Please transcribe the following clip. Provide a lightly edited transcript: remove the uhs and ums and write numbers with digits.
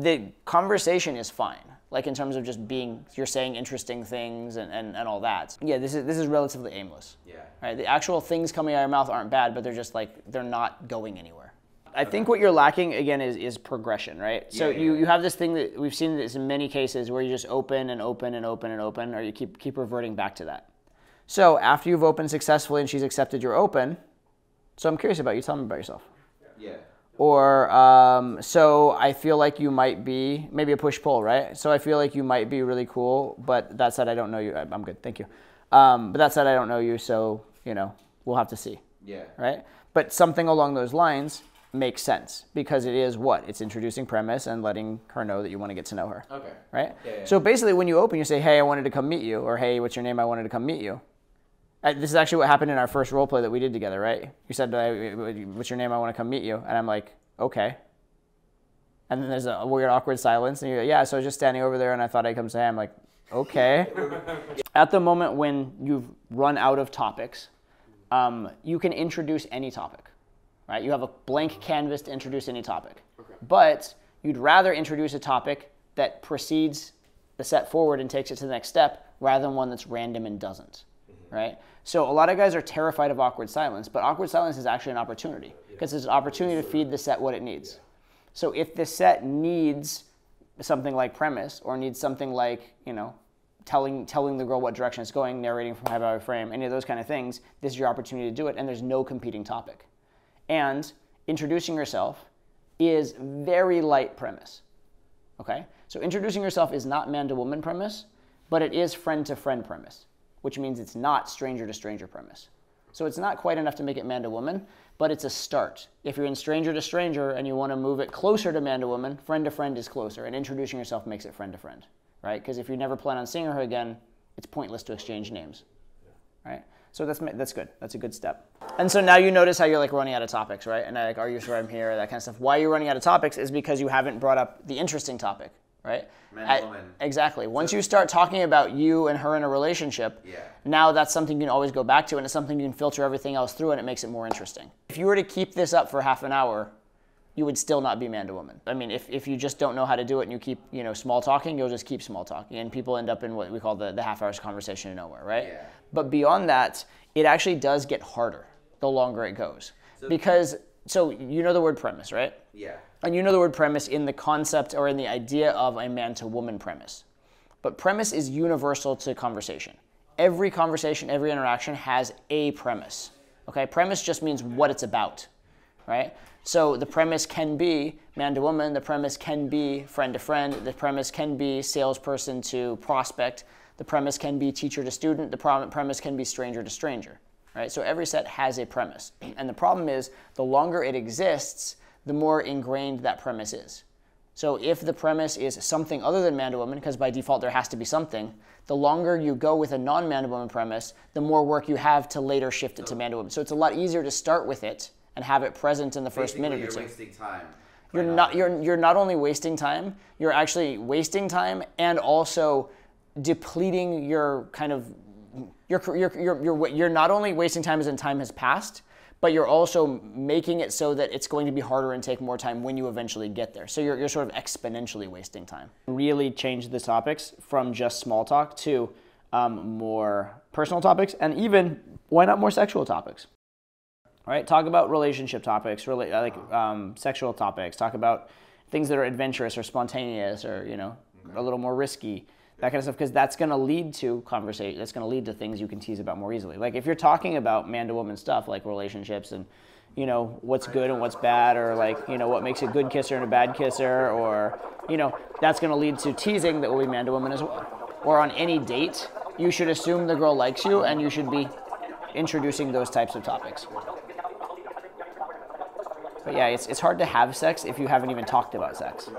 The conversation is fine. Like in terms of just being, you're saying interesting things and all that. Yeah, this is relatively aimless. Yeah. Right? The actual things coming out of your mouth aren't bad, but they're just like, they're not going anywhere. I think what you're lacking, again, is progression, right? So you have this thing that we've seen this in many cases where you just open and open and open and open, or you keep reverting back to that. So after you've opened successfully and she's accepted your open, so I'm curious about you, tell me about yourself. Yeah. Or, so I feel like you might be, maybe a push-pull, right? So I feel like you might be really cool, but that said, I don't know you. I'm good, thank you. But that said, I don't know you, so, you know, we'll have to see. Yeah. Right? But something along those lines makes sense because it is what? It's introducing premise and letting her know that you want to get to know her. Okay. Right? Yeah. So basically when you open, you say, hey, I wanted to come meet you, or hey, what's your name? I wanted to come meet you. This is actually what happened in our first role play that we did together, right? You said, what's your name? I want to come meet you. And I'm like, okay. And then there's a weird, awkward silence. And you're like, yeah, so I was just standing over there and I thought I'd come say hi. I'm like, okay. At the moment when you've run out of topics, you can introduce any topic, right? You have a blank canvas to introduce any topic. Okay. But you'd rather introduce a topic that precedes the set forward and takes it to the next step rather than one that's random and doesn't, right? So a lot of guys are terrified of awkward silence, but awkward silence is actually an opportunity because it's an opportunity to feed the set what it needs. So if the set needs something like premise or needs something like, you know, telling the girl what direction it's going, narrating from high value frame, any of those kind of things, this is your opportunity to do it, and there's no competing topic. And introducing yourself is very light premise, okay? So introducing yourself is not man-to-woman premise, but it is friend-to-friend premise, which means it's not stranger-to-stranger premise. So it's not quite enough to make it man-to-woman, but it's a start. If you're in stranger-to-stranger and you want to move it closer to man-to-woman, friend-to-friend is closer, and introducing yourself makes it friend-to-friend, right? Because if you never plan on seeing her again, it's pointless to exchange names, right? So that's good. That's a good step. And so now you notice how you're like running out of topics, right? And like, are you sure I'm here? That kind of stuff. Why you're running out of topics is because you haven't brought up the interesting topic, right? Man and woman. Exactly. Once you start talking about you and her in a relationship, now that's something you can always go back to, and it's something you can filter everything else through, and it makes it more interesting. If you were to keep this up for half an hour, you would still not be man to woman. I mean, if you just don't know how to do it and you keep, you know, small talking, you'll just keep small talking, and people end up in what we call the half hour's conversation to nowhere, right? Yeah. But beyond that, it actually does get harder the longer it goes. So you know the word premise, right? Yeah. And you know the word premise in the concept or in the idea of a man-to-woman premise. But premise is universal to conversation. Every conversation, every interaction has a premise. Okay? Premise just means what it's about, right? So the premise can be man-to-woman, the premise can be friend-to-friend, the premise can be salesperson to prospect, the premise can be teacher to student, the premise can be stranger to stranger, right? So every set has a premise. And the problem is, the longer it exists, the more ingrained that premise is. So if the premise is something other than man-to-woman, because by default there has to be something, the longer you go with a non-man-to-woman premise, the more work you have to later shift it to man-to-woman. So it's a lot easier to start with it and have it present in the first minute or two. You're wasting time. You're not only wasting time, you're actually wasting time and also depleting your kind of, you're not only wasting time as in time has passed, but you're also making it so that it's going to be harder and take more time when you eventually get there. So you're sort of exponentially wasting time. Really change the topics from just small talk to more personal topics, and even, why not more sexual topics? All right, talk about relationship topics, sexual topics. Talk about things that are adventurous or spontaneous or, you know, a little more risky. That kind of stuff, because that's going to lead to conversation. That's going to lead to things you can tease about more easily. Like if you're talking about man-to-woman stuff, like relationships and, you know, what's good and what's bad, or like, you know, what makes a good kisser and a bad kisser, or, you know, that's going to lead to teasing that will be man-to-woman as well. Or on any date, you should assume the girl likes you, and you should be introducing those types of topics. But yeah, it's hard to have sex if you haven't even talked about sex.